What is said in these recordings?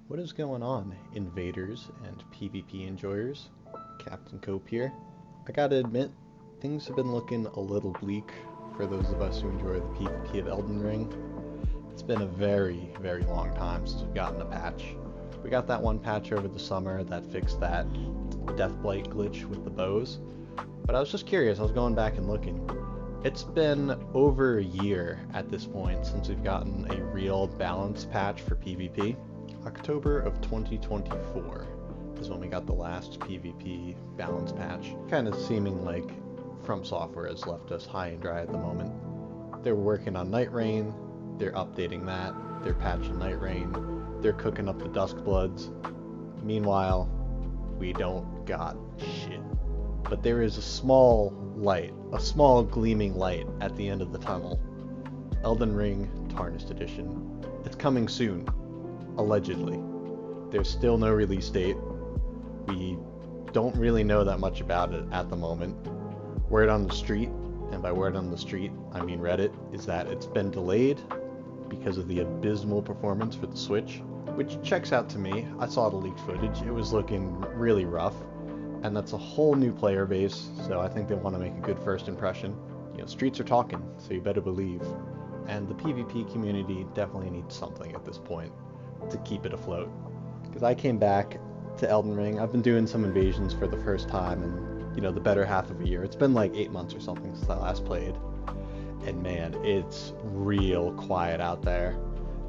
What is going on, invaders and PvP enjoyers? Captain Cope here. I gotta admit, things have been looking a little bleak for those of us who enjoy the PvP of Elden Ring. It's been a very, very long time since we've gotten a patch. We got that one patch over the summer that fixed that Deathblight glitch with the bows, but I was just curious, I was going back and looking. It's been over a year at this point since we've gotten a real balance patch for PvP. October of 2024 is when we got the last PvP balance patch. Kind of seeming like Fromsoftware has left us high and dry at the moment. They're working on Night Rain, they're updating that, they're patching Night Rain, they're cooking up the Duskbloods. Meanwhile, we don't got shit. But there is a small light, a small gleaming light at the end of the tunnel. Elden Ring Tarnished Edition. It's coming soon. Allegedly. There's still no release date. We don't really know that much about it at the moment. Word on the street, and by word on the street, I mean Reddit, is that it's been delayed because of the abysmal performance for the Switch, which checks out to me. I saw the leaked footage. It was looking really rough, and that's a whole new player base, so I think they want to make a good first impression. You know, streets are talking, so you better believe. And the PvP community definitely needs something at this point to keep it afloat. Because I came back to Elden Ring, I've been doing some invasions for the first time in, the better half of a year. It's been like 8 months or something since I last played. And man, it's real quiet out there.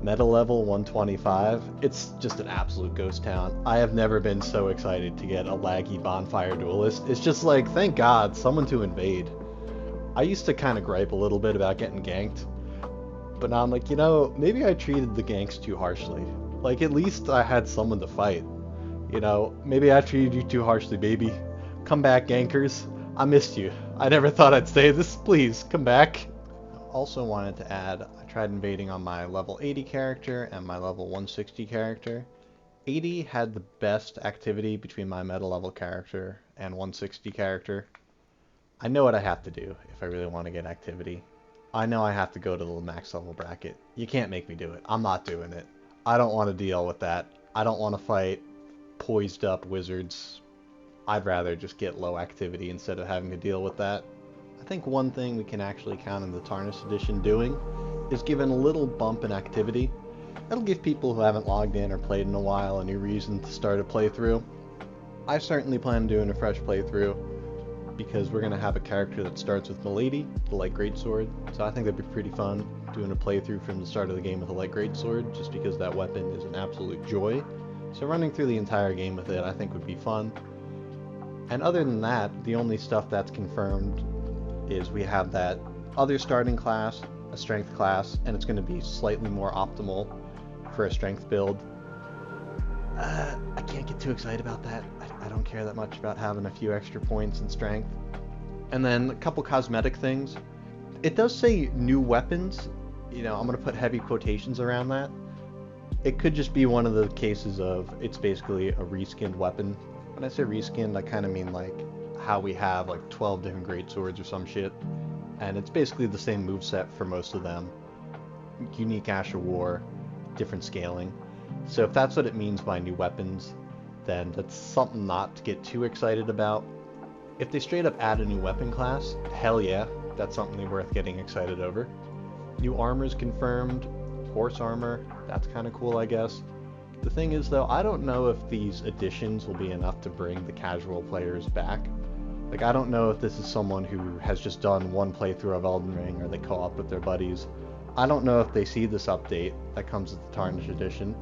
Meta level 125, it's just an absolute ghost town. I have never been so excited to get a laggy bonfire duelist. It's just like, thank God, someone to invade. I used to kind of gripe a little bit about getting ganked, but now I'm like, maybe I treated the ganks too harshly. Like, at least I had someone to fight. Maybe I treated you too harshly, baby. Come back, gankers. I missed you. I never thought I'd say this. Please, come back. Also wanted to add, I tried invading on my level 80 character and my level 160 character. 80 had the best activity between my meta level character and 160 character. I know what I have to do if I really want to get activity. I know I have to go to the max level bracket. You can't make me do it. I'm not doing it. I don't want to deal with that. I don't want to fight poised up wizards. I'd rather just get low activity instead of having to deal with that. I think one thing we can actually count on the Tarnished Edition doing is giving a little bump in activity. That'll give people who haven't logged in or played in a while a new reason to start a playthrough. I certainly plan on doing a fresh playthrough, because we're going to have a character that starts with Milady, the Light Greatsword, so I think that'd be pretty fun, doing a playthrough from the start of the game with a Light Greatsword, just because that weapon is an absolute joy. So running through the entire game with it I think would be fun. And other than that, the only stuff that's confirmed is we have that other starting class, a strength class, and it's going to be slightly more optimal for a strength build. I can't get too excited about that. I don't care that much about having a few extra points in strength. And then a couple cosmetic things. It does say new weapons. I'm going to put heavy quotations around that. It could just be one of the cases of it's basically a reskinned weapon. When I say reskinned, I kind of mean like how we have like 12 different greatswords or some shit. And it's basically the same moveset for most of them. Unique Ash of War, different scaling. So if that's what it means by new weapons, then that's something not to get too excited about. If they straight up add a new weapon class, hell yeah, that's something worth getting excited over. New armor's confirmed, horse armor, that's kind of cool I guess. The thing is though, I don't know if these additions will be enough to bring the casual players back. Like, I don't know if this is someone who has just done one playthrough of Elden Ring or they co-op with their buddies. I don't know if they see this update that comes with the Tarnished Edition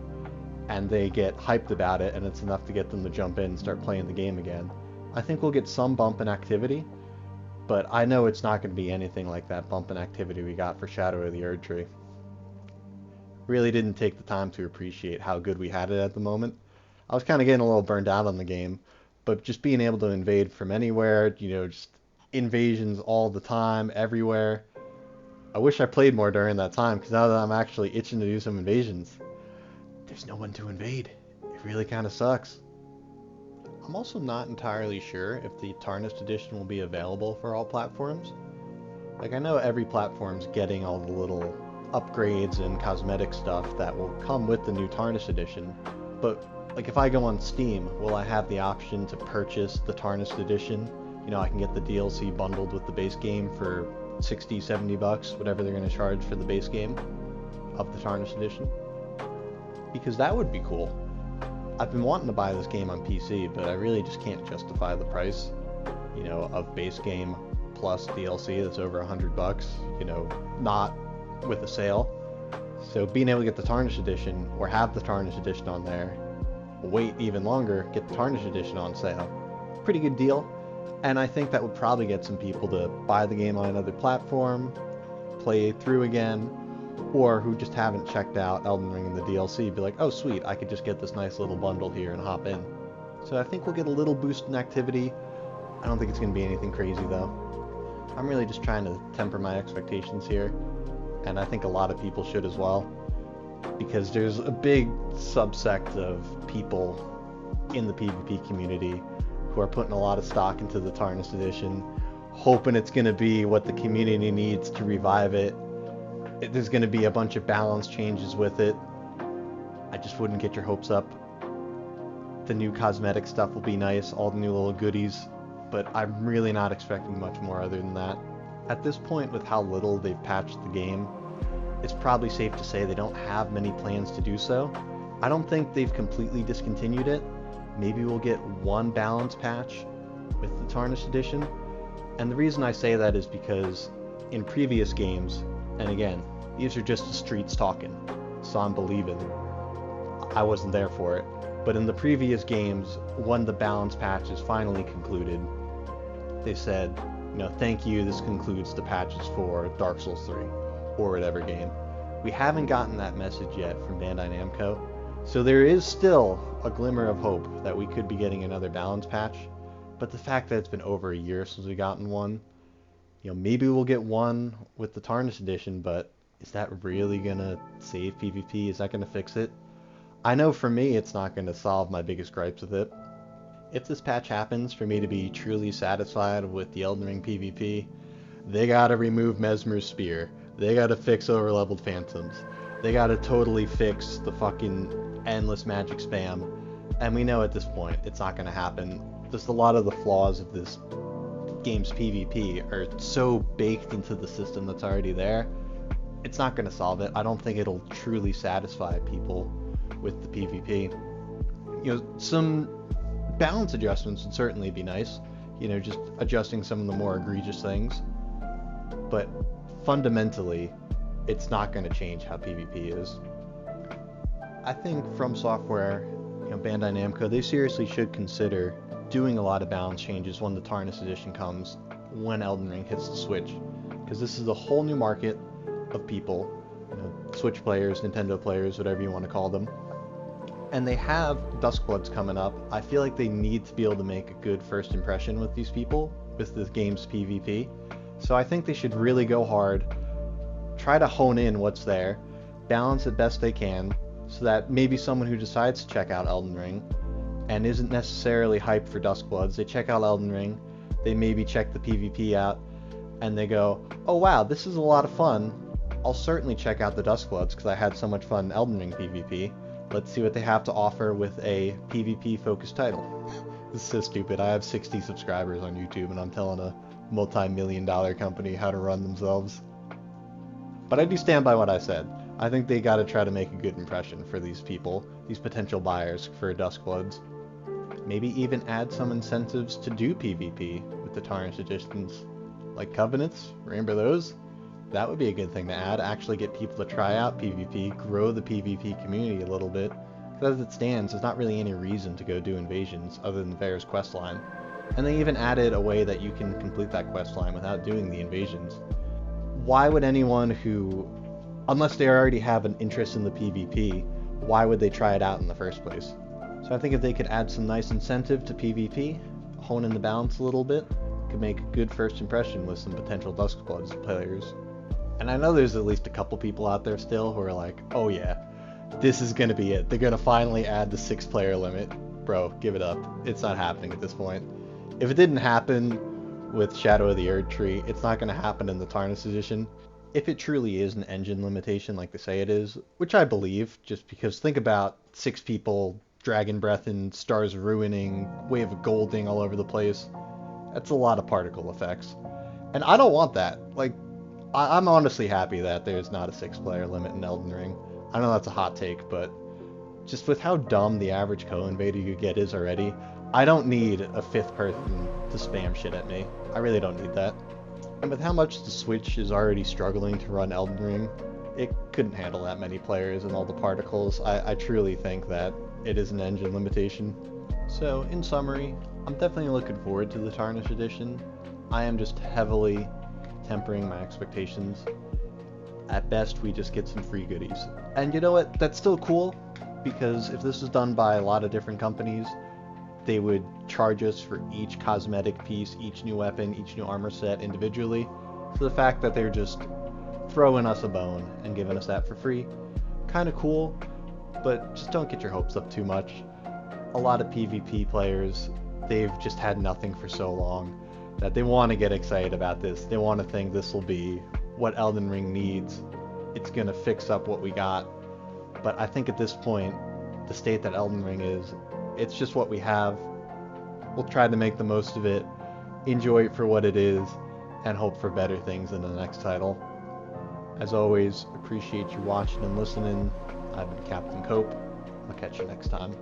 and they get hyped about it and it's enough to get them to jump in and start playing the game again. I think we'll get some bump in activity, but I know it's not going to be anything like that bump in activity we got for Shadow of the Erdtree. Really didn't take the time to appreciate how good we had it at the moment. I was kind of getting a little burned out on the game, but just being able to invade from anywhere, just invasions all the time, everywhere. I wish I played more during that time, because now that I'm actually itching to do some invasions, there's no one to invade. It really kind of sucks. I'm also not entirely sure if the Tarnished Edition will be available for all platforms. Like, I know every platform's getting all the little upgrades and cosmetic stuff that will come with the new Tarnished Edition, But like if I go on Steam, will I have the option to purchase the Tarnished Edition? You know, I can get the DLC bundled with the base game for 60, 70 bucks, whatever they're going to charge for the base game of the Tarnished Edition. Because that would be cool. I've been wanting to buy this game on PC, but I really just can't justify the price, you know, of base game plus DLC that's over 100 bucks, you know, not with a sale. So being able to get the Tarnished Edition, or have the Tarnished Edition on there, wait even longer, get the Tarnished Edition on sale. Pretty good deal. And I think that would probably get some people to buy the game on another platform, play through again, or who just haven't checked out Elden Ring and the DLC, be like, oh sweet, I could just get this nice little bundle here and hop in. So I think we'll get a little boost in activity. I don't think it's going to be anything crazy though. I'm really just trying to temper my expectations here, and I think a lot of people should as well, because there's a big subsect of people in the PvP community who are putting a lot of stock into the Tarnished Edition, hoping it's going to be what the community needs to revive it. There's going to be a bunch of balance changes with it. I just wouldn't get your hopes up. The new cosmetic stuff will be nice, all the new little goodies, but I'm really not expecting much more other than that. At this point, with how little they've patched the game, it's probably safe to say they don't have many plans to do so. I don't think they've completely discontinued it. Maybe we'll get one balance patch with the Tarnished Edition. And the reason I say that is because in previous games, and again, these are just the streets talking, so I'm believing. I wasn't there for it. But in the previous games, when the balance patch is finally concluded, they said, you know, thank you, this concludes the patches for Dark Souls 3, or whatever game. We haven't gotten that message yet from Bandai Namco, so there is still a glimmer of hope that we could be getting another balance patch, but the fact that it's been over a year since we've gotten one, you know, maybe we'll get one with the Tarnished Edition, but is that really gonna save PvP? Is that gonna fix it? I know for me it's not gonna solve my biggest gripes with it. If this patch happens for me to be truly satisfied with the Elden Ring PvP, they gotta remove Mesmer's Spear. They gotta fix overleveled Phantoms. They gotta totally fix the fucking endless magic spam. And we know at this point it's not gonna happen. Just a lot of the flaws of this game's PvP are so baked into the system that's already there, it's not gonna solve it. I don't think it'll truly satisfy people with the PvP. You know, some balance adjustments would certainly be nice. You know, just adjusting some of the more egregious things. But fundamentally, it's not going to change how PvP is. I think Fromsoftware, you know, Bandai Namco, they seriously should consider doing a lot of balance changes when the Tarnished Edition comes, when Elden Ring hits the Switch. Because this is a whole new market of people, you know, Switch players, Nintendo players, whatever you want to call them. And they have Duskbloods coming up. I feel like they need to be able to make a good first impression with these people, with this game's PvP. So I think they should really go hard, try to hone in what's there, balance it best they can, so that maybe someone who decides to check out Elden Ring and isn't necessarily hyped for Duskbloods, they check out Elden Ring, they maybe check the PvP out, and they go, oh wow, this is a lot of fun. I'll certainly check out the Duskbloods because I had so much fun in Elden Ring PvP. Let's see what they have to offer with a PvP-focused title. This is so stupid. I have 60 subscribers on YouTube and I'm telling a multi-million-dollar company how to run themselves. But I do stand by what I said. I think they gotta try to make a good impression for these people, these potential buyers for Duskbloods. Maybe even add some incentives to do PvP with the Tarnished Editions. Like Covenants, remember those? That would be a good thing to add, actually get people to try out PvP, grow the PvP community a little bit. Because as it stands, there's not really any reason to go do invasions other than Vera's questline. And they even added a way that you can complete that questline without doing the invasions. Why would anyone who, unless they already have an interest in the PvP, why would they try it out in the first place? So I think if they could add some nice incentive to PvP, hone in the balance a little bit, could make a good first impression with some potential Duskbloods players. And I know there's at least a couple people out there still who are like, oh yeah, this is gonna be it. They're gonna finally add the 6-player limit. Bro, give it up. It's not happening at this point. If it didn't happen with Shadow of the Erdtree, it's not gonna happen in the Tarnished Edition. If it truly is an engine limitation like they say it is, which I believe, just because think about 6 people Dragon Breath and Stars Ruining, Wave of Golding all over the place. That's a lot of particle effects. And I don't want that. Like, I'm honestly happy that there's not a 6-player limit in Elden Ring. I know that's a hot take, but just with how dumb the average co-invader you get is already, I don't need a 5th person to spam shit at me. I really don't need that. And with how much the Switch is already struggling to run Elden Ring, it couldn't handle that many players and all the particles. I truly think that it is an engine limitation. So, in summary, I'm definitely looking forward to the Tarnished Edition. I am just heavily tempering my expectations. At best, we just get some free goodies. And you know what? That's still cool, because if this was done by a lot of different companies, they would charge us for each cosmetic piece, each new weapon, each new armor set individually. So the fact that they're just throwing us a bone and giving us that for free, kind of cool, but just don't get your hopes up too much. A lot of PvP players, they've just had nothing for so long that they want to get excited about this. They want to think this will be what Elden Ring needs. It's going to fix up what we got. But I think at this point, the state that Elden Ring is, it's just what we have. We'll try to make the most of it, enjoy it for what it is, and hope for better things in the next title. As always, appreciate you watching and listening. I've been Captain Cope. I'll catch you next time.